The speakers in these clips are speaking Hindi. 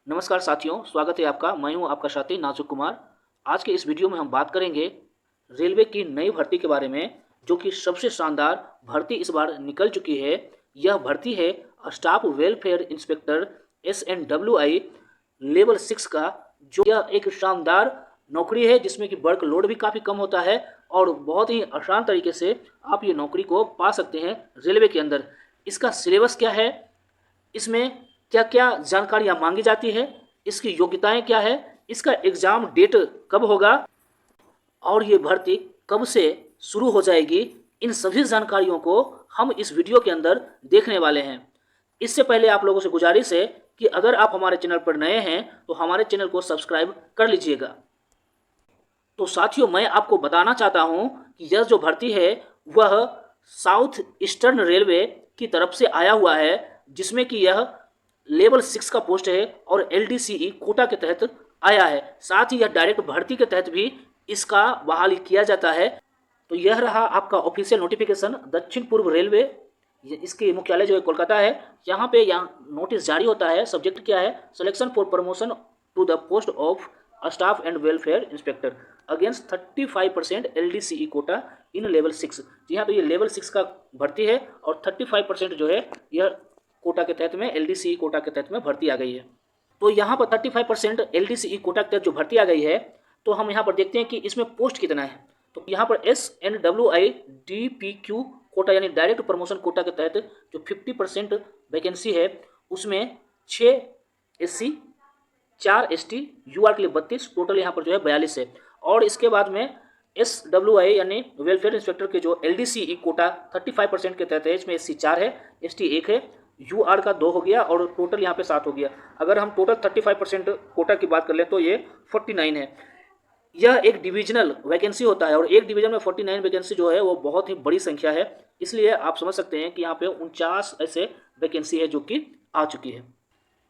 नमस्कार साथियों, स्वागत है आपका। मैं हूं आपका साथी नाजुक कुमार। आज के इस वीडियो में हम बात करेंगे रेलवे की नई भर्ती के बारे में, जो कि सबसे शानदार भर्ती इस बार निकल चुकी है। यह भर्ती है staff welfare inspector SNWI level 6 का, जो यह एक शानदार नौकरी है जिसमें कि वर्क लोड भी काफ़ी कम होता है और बहुत ही आसान तरीके से आप ये नौकरी को पा सकते हैं रेलवे के अंदर। इसका सिलेबस क्या है, इसमें क्या क्या जानकारियाँ मांगी जाती है, इसकी योग्यताएं क्या है, इसका एग्ज़ाम डेट कब होगा और ये भर्ती कब से शुरू हो जाएगी, इन सभी जानकारियों को हम इस वीडियो के अंदर देखने वाले हैं। इससे पहले आप लोगों से गुजारिश है कि अगर आप हमारे चैनल पर नए हैं तो हमारे चैनल को सब्सक्राइब कर लीजिएगा। तो साथियों, मैं आपको बताना चाहता हूं कि यह जो भर्ती है वह साउथ ईस्टर्न रेलवे की तरफ से आया हुआ है, जिसमें कि यह लेवल 6 का पोस्ट है और LDCE कोटा के तहत आया है। साथ ही यह डायरेक्ट भर्ती के तहत भी इसका बहाली किया जाता है। तो यह रहा आपका ऑफिशियल नोटिफिकेशन। दक्षिण पूर्व रेलवे, इसके मुख्यालय जो है कोलकाता है। यहाँ पे नोटिस जारी होता है। सब्जेक्ट क्या है, selection for promotion to the post of staff and welfare inspector against 35% LDCE quota in level 6। जी हाँ, तो ये लेवल 6 का भर्ती है और 35% जो है यह कोटा के तहत में, LDCE कोटा के तहत में भर्ती आ गई है। तो यहाँ पर 35% LDCE कोटा के तहत जो भर्ती आ गई है, तो हम यहाँ पर देखते हैं कि इसमें पोस्ट कितना है। तो यहाँ पर SNWI DPQ कोटा यानी डायरेक्ट प्रमोशन कोटा के तहत जो 50% वैकेंसी है, उसमें 6 SC, 4 ST, UR के लिए 32, टोटल यहाँ पर जो है 42 है। और इसके बाद में SWI यानी वेलफेयर इंस्पेक्टर के जो LDCE कोटा 35% के तहत है, इसमें SC 4 है, ST 1 है, UR का 2 हो गया और टोटल यहाँ पे 7 हो गया। अगर हम टोटल 35% कोटा की बात कर लें तो ये 49 है। यह एक डिविजनल वैकेंसी होता है और एक डिवीजन में 49 वैकेंसी जो है वो बहुत ही बड़ी संख्या है। इसलिए आप समझ सकते हैं कि यहाँ पे 49 ऐसे वैकेंसी है जो कि आ चुकी है।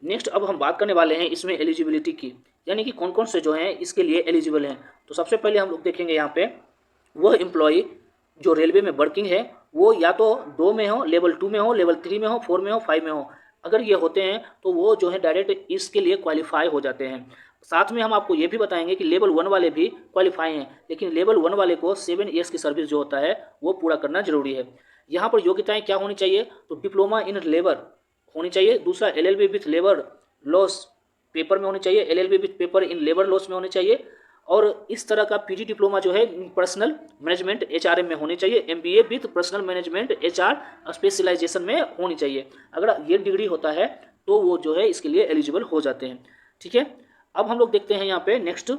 नेक्स्ट अब हम बात करने वाले हैं इसमें एलिजिबिलिटी की, यानी कि कौन कौन से जो हैं इसके लिए एलिजिबल हैं। तो सबसे पहले हम लोग देखेंगे यहाँ पे वह एम्प्लॉई जो रेलवे में वर्किंग है, वो या तो 2 में हो, लेवल 2 में हो, लेवल 3 में हो, 4 में हो, 5 में हो। अगर ये होते हैं तो वो जो है डायरेक्ट इसके लिए क्वालिफाई हो जाते हैं। साथ में हम आपको ये भी बताएंगे कि लेवल 1 वाले भी क्वालिफाई हैं, लेकिन लेवल 1 वाले को 7 ईयर्स की सर्विस जो होता है वो पूरा करना जरूरी है। यहाँ पर योग्यताएं क्या होनी चाहिए, तो डिप्लोमा इन लेबर होनी चाहिए। दूसरा LLB with labour laws paper में होनी चाहिए, LLB with paper in labour laws में होनी चाहिए। और इस तरह का PG डिप्लोमा जो है पर्सनल मैनेजमेंट HRM में होनी चाहिए। MBA with personal management HR specialisation में होनी चाहिए। अगर ये डिग्री होता है तो वो जो है इसके लिए एलिजिबल हो जाते हैं। ठीक है, अब हम लोग देखते हैं यहाँ पे नेक्स्ट।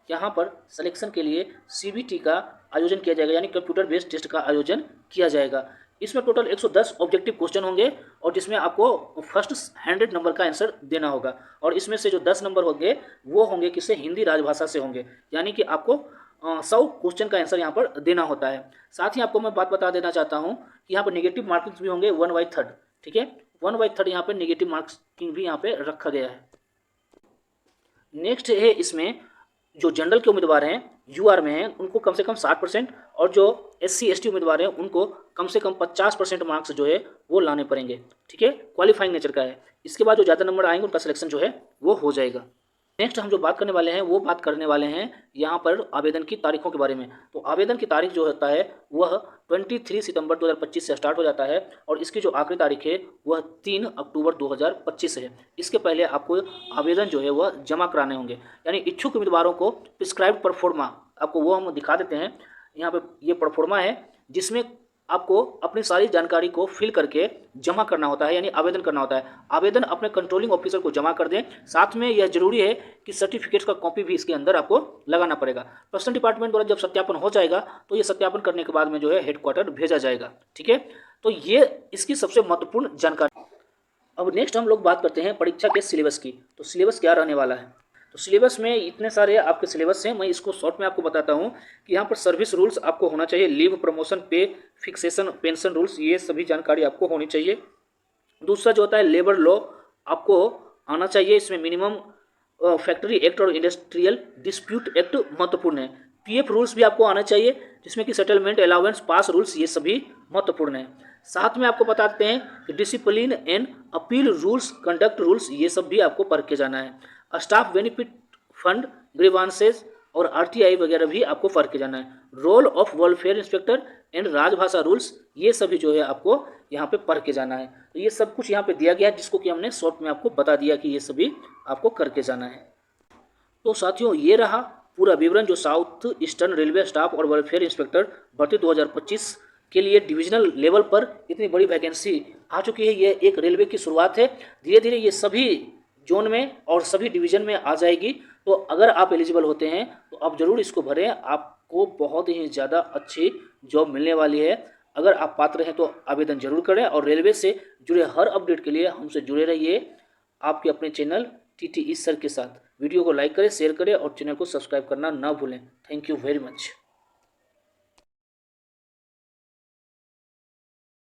यहाँ पर सिलेक्शन के लिए CBT का आयोजन किया जाएगा, यानी कंप्यूटर बेस्ड टेस्ट का आयोजन किया जाएगा। इसमें टोटल 110 ऑब्जेक्टिव क्वेश्चन होंगे और जिसमें आपको फर्स्ट 100 नंबर का आंसर देना होगा। और इसमें से जो 10 नंबर होंगे वो होंगे किससे, हिंदी राजभाषा से होंगे, यानी कि आपको 100 क्वेश्चन का आंसर यहाँ पर देना होता है। साथ ही आपको मैं बात बता देना चाहता हूँ कि यहाँ पर नेगेटिव मार्किंग भी होंगे 1/3। ठीक है, 1/3 यहाँ पर नेगेटिव मार्किंग भी यहाँ पे रखा गया है। नेक्स्ट है इसमें जो जनरल के उम्मीदवार हैं UR में हैं उनको कम से कम 60% और जो SC ST उम्मीदवार हैं उनको कम से कम 50% मार्क्स जो है वो लाने पड़ेंगे। ठीक है, क्वालिफाइंग नेचर का है। इसके बाद जो ज़्यादा नंबर आएंगे उनका सिलेक्शन जो है वो हो जाएगा। नेक्स्ट हम जो बात करने वाले हैं वो बात करने वाले हैं यहाँ पर आवेदन की तारीखों के बारे में। तो आवेदन की तारीख जो होता है वह 23 सितंबर 2025 से स्टार्ट हो जाता है और इसकी जो आखिरी तारीख है वह 3 अक्टूबर 2025 है। इसके पहले आपको आवेदन जो है वह जमा कराने होंगे, यानी इच्छुक उम्मीदवारों को प्रिस्क्राइब्ड परफॉर्मा, आपको वो हम दिखा देते हैं। यहाँ पर ये परफॉर्मा है जिसमें आपको अपनी सारी जानकारी को फिल करके जमा करना होता है, यानी आवेदन करना होता है। आवेदन अपने कंट्रोलिंग ऑफिसर को जमा कर दें। साथ में यह जरूरी है कि सर्टिफिकेट का कॉपी भी इसके अंदर आपको लगाना पड़ेगा। पर्सनल डिपार्टमेंट द्वारा जब सत्यापन हो जाएगा तो ये सत्यापन करने के बाद में जो है हेडक्वार्टर भेजा जाएगा। ठीक है, तो ये इसकी सबसे महत्वपूर्ण जानकारी। अब नेक्स्ट हम लोग बात करते हैं परीक्षा के सिलेबस की। तो सिलेबस क्या रहने वाला है, तो सिलेबस में इतने सारे आपके सिलेबस हैं, मैं इसको शॉर्ट में आपको बताता हूं कि यहाँ पर सर्विस रूल्स आपको होना चाहिए, लीव, प्रमोशन, पे, फिक्सेशन, पेंशन रूल्स, ये सभी जानकारी आपको होनी चाहिए। दूसरा जो होता है लेबर लॉ आपको आना चाहिए। इसमें मिनिमम फैक्ट्री एक्ट और इंडस्ट्रियल डिस्प्यूट एक्ट महत्वपूर्ण है। PF रूल्स भी आपको आना चाहिए, जिसमें कि सेटलमेंट अलाउंस पास रूल्स ये सभी महत्वपूर्ण है। साथ में आपको बताते हैं कि discipline and appeal rules, conduct rules, ये सब भी आपको पढ़ के जाना है। स्टाफ बेनिफिट फंड, ग्रीवांसेस और आरटीआई वगैरह भी आपको पढ़ के जाना है। Role of welfare inspector and Rajbhasha rules, ये सभी जो है आपको यहाँ पे पढ़ के जाना है। तो ये सब कुछ यहाँ पे दिया गया है, जिसको कि हमने शॉर्ट में आपको बता दिया कि ये सभी आपको करके जाना है। तो साथियों, ये रहा पूरा विवरण जो साउथ ईस्टर्न रेलवे स्टाफ और वेलफेयर इंस्पेक्टर भर्ती 2025 के लिए डिविजनल लेवल पर इतनी बड़ी वैकेंसी आ चुकी है। ये एक रेलवे की शुरुआत है, धीरे धीरे ये सभी जोन में और सभी डिवीजन में आ जाएगी। तो अगर आप एलिजिबल होते हैं तो आप ज़रूर इसको भरें, आपको बहुत ही ज़्यादा अच्छी जॉब मिलने वाली है। अगर आप पात्र हैं तो आवेदन जरूर करें और रेलवे से जुड़े हर अपडेट के लिए हमसे जुड़े रहिए आपके अपने चैनल TTE सर के साथ। वीडियो को लाइक करें, शेयर करें और चैनल को सब्सक्राइब करना ना भूलें। Thank you very much.